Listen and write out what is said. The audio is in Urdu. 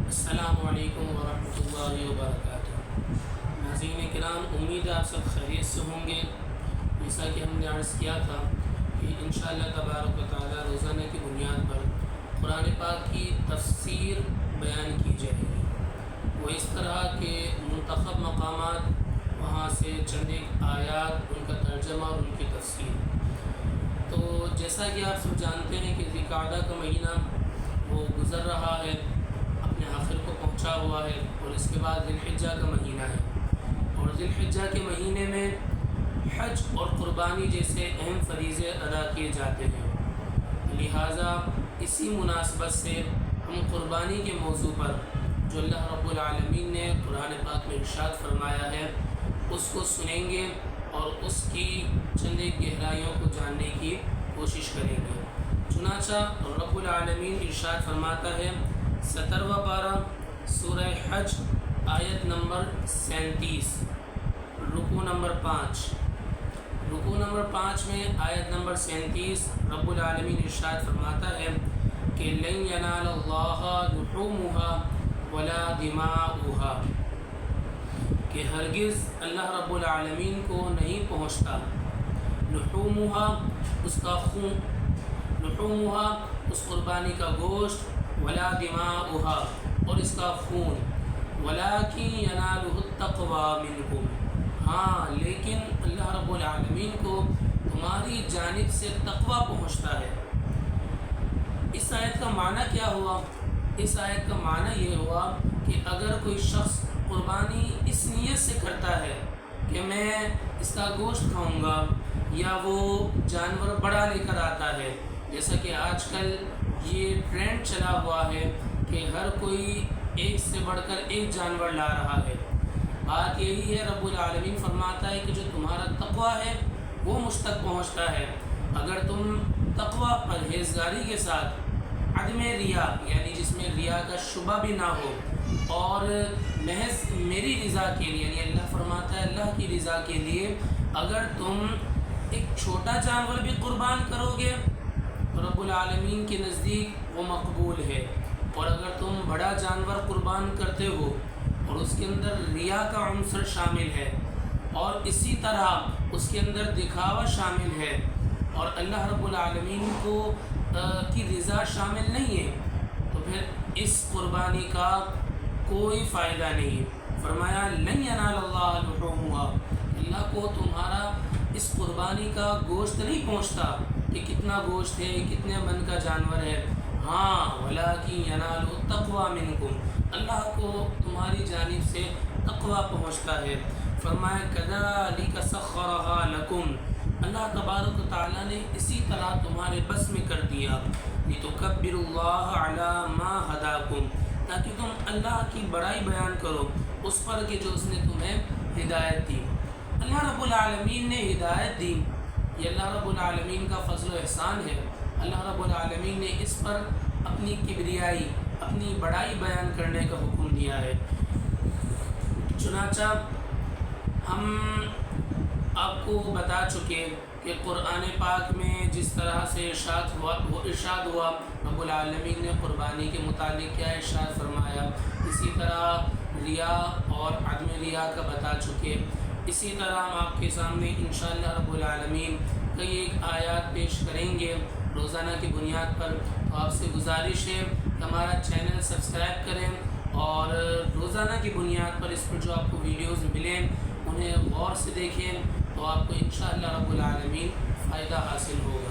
السلام علیکم ورحمۃ اللہ وبرکاتہ۔ ناظرین کرام، امید ہے آپ سب خیریت سے ہوں گے۔ جیسا کہ ہم نے عرض کیا تھا کہ انشاءاللہ تبارک و تعالی روزانہ کی بنیاد پر قرآن پاک کی تفسیر بیان کی جائے گی۔ وہ اس طرح کے منتخب مقامات، وہاں سے چند ایک آیات، ان کا ترجمہ اور ان کی تفسیر۔ تو جیسا کہ آپ سب جانتے ہیں کہ ذی القعدہ کا مہینہ وہ گزر رہا ہے، اپنے آخر کو پہنچا ہوا ہے، اور اس کے بعد ذی الحجہ کا مہینہ ہے، اور ذی الحجہ کے مہینے میں حج اور قربانی جیسے اہم فریضے ادا کیے جاتے ہیں۔ لہٰذا اسی مناسبت سے ہم قربانی کے موضوع پر جو اللہ رب العالمین نے قرآن پاک میں ارشاد فرمایا ہے اس کو سنیں گے اور اس کی چند ایک گہرائیوں کو جاننے کی کوشش کریں گے۔ چنانچہ رب العالمین ارشاد فرماتا ہے 17واں پارہ سورہ حج آیت نمبر 37، رکوع نمبر 5 میں آیت نمبر 37 رب العالمین ارشاد فرماتا ہے کہ لن ینال اللہ لحومها ولا دماؤها، کہ ہرگز اللہ رب العالمین کو نہیں پہنچتا لحومها اس کا خون، لحومها اس قربانی کا گوشت، ولا دماؤها اور اس کا خون، ولکن ینالہ التقوی منکم، ہاں لیکن اللہ رب العالمین کو تمہاری جانب سے تقوی پہنچتا ہے۔ اس آیت کا معنی کیا ہوا؟ اس آیت کا معنی یہ ہوا کہ اگر کوئی شخص قربانی اس نیت سے کرتا ہے کہ میں اس کا گوشت کھاؤں گا، یا وہ جانور بڑا لے کر آتا ہے، جیسا کہ آج کل یہ ٹرینڈ چلا ہوا ہے کہ ہر کوئی ایک سے بڑھ کر ایک جانور لا رہا ہے۔ بات یہی ہے، رب العالمین فرماتا ہے کہ جو تمہارا تقوی ہے وہ مجھ تک پہنچتا ہے۔ اگر تم تقوی پرہیزگاری کے ساتھ عدم ریا، یعنی جس میں ریا کا شبہ بھی نہ ہو، اور محض میری رضا کے لیے، یعنی اللہ فرماتا ہے اللہ کی رضا کے لیے اگر تم ایک چھوٹا جانور بھی قربان کرو گے تو رب العالمین کے نزدیک وہ مقبول ہے، اور اگر تم بڑا جانور قربان کرتے ہو اور اس کے اندر ریا کا عنصر شامل ہے، اور اسی طرح اس کے اندر دکھاوا شامل ہے، اور اللہ رب العالمین کو کی رضا شامل نہیں ہے، تو پھر اس قربانی کا کوئی فائدہ نہیں۔ فرمایا لن ینال اللہ لحومها، اللہ کو تمہارا اس قربانی کا گوشت نہیں پہنچتا کہ کتنا گوشت ہے، کتنے من کا جانور ہے، ہاں ولکن ینالہ التقوی منکم، اللہ کو تمہاری جانب سے تقوی پہنچتا ہے۔ فرمایا کذالک سخرھا لکم، اللہ تبارک و تعالیٰ نے اسی طرح تمہارے بس میں کر دیا، لتکبروا اللہ علی ما ھداکم، تاکہ تم اللہ کی بڑائی بیان کرو اس پر کہ جو اس نے تمہیں ہدایت دی۔ اللہ رب العالمین نے ہدایت دی، یہ اللہ رب العالمین کا فضل و احسان ہے۔ اللہ رب العالمین نے اس پر اپنی کبریائی، اپنی بڑائی بیان کرنے کا حکم دیا ہے۔ چنانچہ ہم آپ کو بتا چکے کہ قرآن پاک میں جس طرح سے ارشاد ہوا رب العالمین نے قربانی کے متعلق کیا ارشاد فرمایا، اسی طرح ریا اور عدم ریا کا بتا چکے۔ اسی طرح ہم آپ کے سامنے انشاءاللہ رب العالمین کئی ایک آیات پیش کریں گے روزانہ کی بنیاد پر۔ تو آپ سے گزارش ہے کہ ہمارا چینل سبسکرائب کریں، اور روزانہ کی بنیاد پر اس پر جو آپ کو ویڈیوز ملیں انہیں غور سے دیکھیں، تو آپ کو انشاءاللہ رب العالمین فائدہ حاصل ہوگا۔